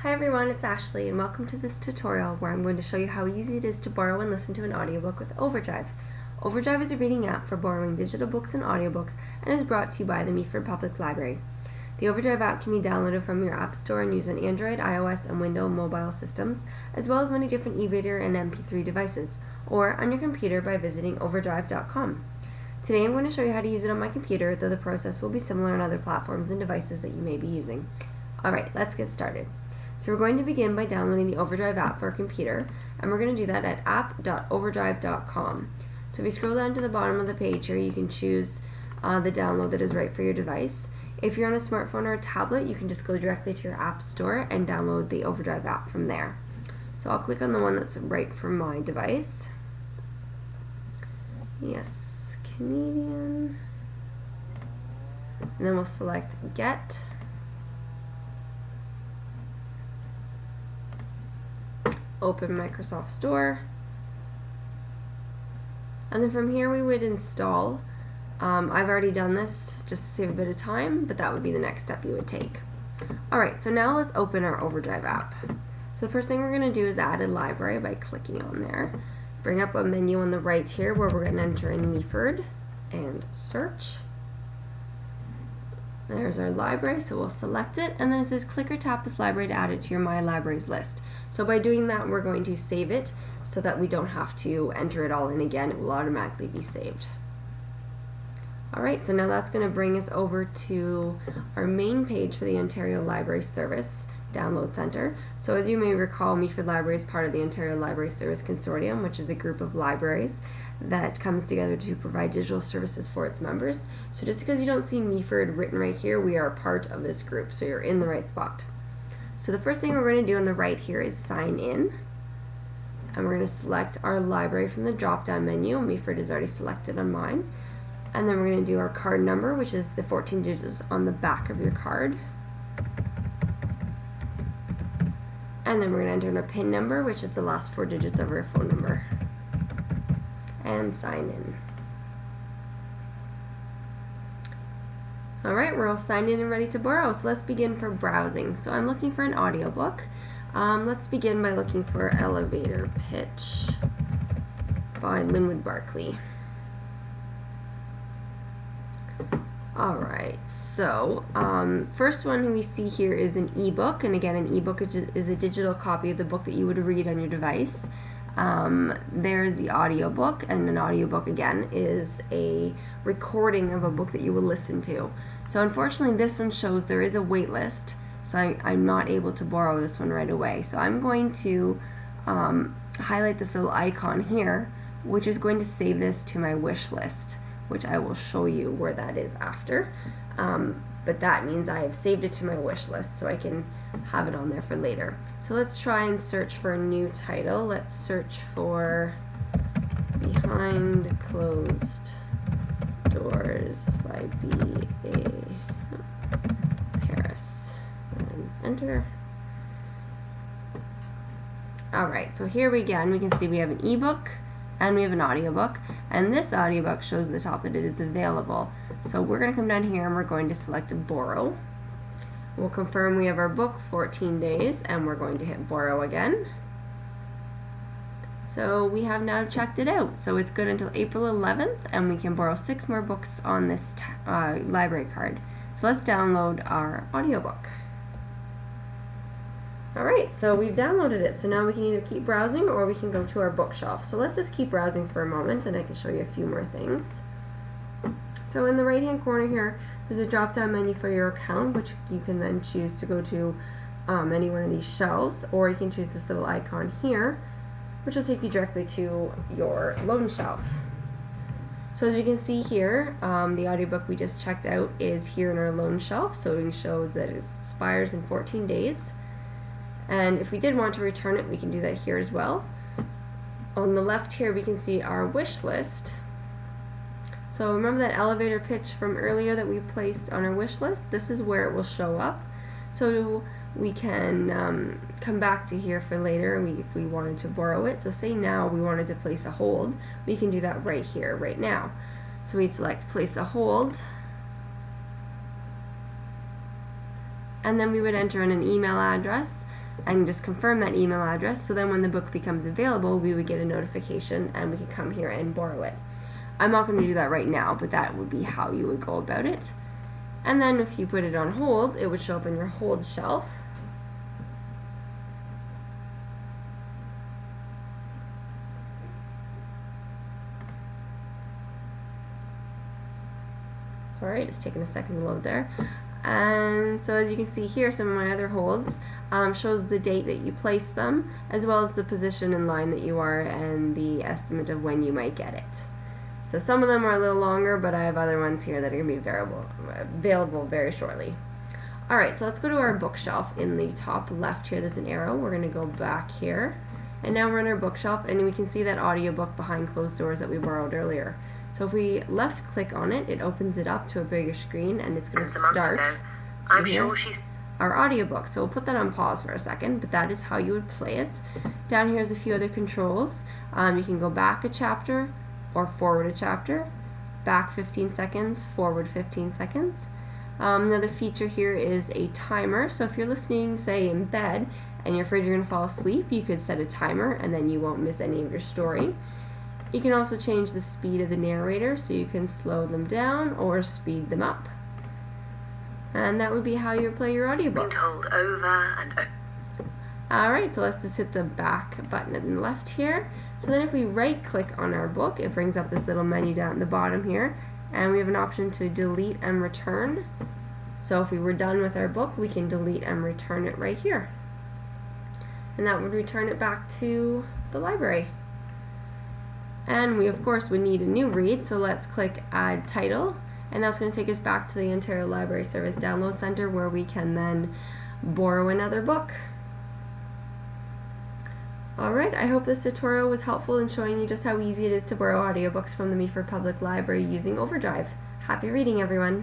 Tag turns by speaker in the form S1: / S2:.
S1: Hi everyone, it's Ashley and welcome to this tutorial where I'm going to show you how easy it is to borrow and listen to an audiobook with OverDrive. OverDrive is a reading app for borrowing digital books and audiobooks and is brought to you by the Meaford Public Library. The OverDrive app can be downloaded from your App Store and used on Android, iOS, and Windows mobile systems, as well as many different e-reader and MP3 devices, or on your computer by visiting overdrive.com. Today I'm going to show you how to use it on my computer, though the process will be similar on other platforms and devices that you may be using. Alright, let's get started. So we're going to begin by downloading the OverDrive app for our computer, and we're going to do that at app.overdrive.com. So if you scroll down to the bottom of the page here, you can choose the download that is right for your device. If you're on a smartphone or a tablet, you can just go directly to your App Store and download the OverDrive app from there. So I'll click on the one that's right for my device. Yes, Canadian. And then we'll select Get. Open Microsoft Store, and then from here we would install. I've already done this just to save a bit of time, but that would be the next step you would take. Alright, so now let's open our OverDrive app. So the first thing we're going to do is add a library by clicking on there. Bring up a menu on the right here where we're going to enter in Meaford and search. There's our library, so we'll select it, and then it says click or tap this library to add it to your My Libraries list. So by doing that, we're going to save it so that we don't have to enter it all in again. It will automatically be saved. Alright, so now that's going to bring us over to our main page for the Ontario Library Service Download Center. So as you may recall, Meaford Library is part of the Ontario Library Service Consortium, which is a group of libraries that comes together to provide digital services for its members. So just because you don't see Meaford written right here, we are part of this group, so you're in the right spot. So the first thing we're going to do on the right here is sign in, and we're going to select our library from the drop-down menu. Meaford is already selected on mine. And then we're going to do our card number, which is the 14 digits on the back of your card. And then we're going to enter in our PIN number, which is the last 4 digits of our phone number. And sign in. Alright, we're all signed in and ready to borrow, so let's begin for browsing. So I'm looking for an audiobook. Let's begin by looking for Elevator Pitch by Linwood Barclay. Alright, so first one we see here is an ebook, and again an ebook is a digital copy of the book that you would read on your device. There's the audiobook, and an audiobook again is a recording of a book that you will listen to. So unfortunately this one shows there is a wait list, so I'm not able to borrow this one right away. So I'm going to highlight this little icon here, which is going to save this to my wish list, which I will show you where that is after. But that means I have saved it to my wish list, so I can have it on there for later. So let's try and search for a new title. Let's search for Behind Closed Doors by B.A. Paris. And enter. Alright, so here again we can see we have an ebook and we have an audiobook, and this audiobook shows at the top that it is available. So we're going to come down here and we're going to select borrow. We'll confirm we have our book 14 days, and we're going to hit borrow again. So we have now checked it out. So it's good until April 11th, and we can borrow 6 more books on this library card. So let's download our audiobook. Alright, so we've downloaded it, so now we can either keep browsing or we can go to our bookshelf. So let's just keep browsing for a moment and I can show you a few more things. So in the right hand corner here, there's a drop down menu for your account, which you can then choose to go to any one of these shelves, or you can choose this little icon here, which will take you directly to your loan shelf. So as we can see here, the audiobook we just checked out is here in our loan shelf, so it shows that it expires in 14 days. And if we did want to return it, we can do that here as well. On the left here we can see our wish list. So remember that elevator pitch from earlier that we placed on our wish list? This is where it will show up. So we can come back to here for later if we wanted to borrow it. So say now we wanted to place a hold, we can do that right here, right now. So we select place a hold, and then we would enter in an email address. and just confirm that email address, so then when the book becomes available, we would get a notification and we could come here and borrow it. I'm not going to do that right now, but that would be how you would go about it. And then if you put it on hold, it would show up in your hold shelf. Sorry, just taking a second to load there. And so as you can see here, some of my other holds shows the date that you placed them, as well as the position in line that you are and the estimate of when you might get it. So some of them are a little longer, but I have other ones here that are going to be available very shortly. Alright, so let's go to our bookshelf. In the top left here, there's an arrow. We're going to go back here. And now we're in our bookshelf, and we can see that audiobook behind closed doors that we borrowed earlier. So if we left click on it, it opens it up to a bigger screen, and it's going to start our audiobook. So we'll put that on pause for a second, but that is how you would play it. Down here is a few other controls. You can go back a chapter or forward a chapter, back 15 seconds, forward 15 seconds. Another feature here is a timer. So if you're listening, say, in bed, and you're afraid you're going to fall asleep, you could set a timer, and then you won't miss any of your story. You can also change the speed of the narrator, so you can slow them down or speed them up. And that would be how you would play your audiobook.
S2: Hold over and over.
S1: Alright, so let's just hit the back button on the left here. So then if we right click on our book, it brings up this little menu down at the bottom here, and we have an option to delete and return. So if we were done with our book, we can delete and return it right here. And that would return it back to the library. And we of course would need a new read, so let's click Add Title, and that's going to take us back to the Ontario Library Service Download Center, where we can then borrow another book. Alright, I hope this tutorial was helpful in showing you just how easy it is to borrow audiobooks from the Meaford Public Library using OverDrive. Happy reading, everyone!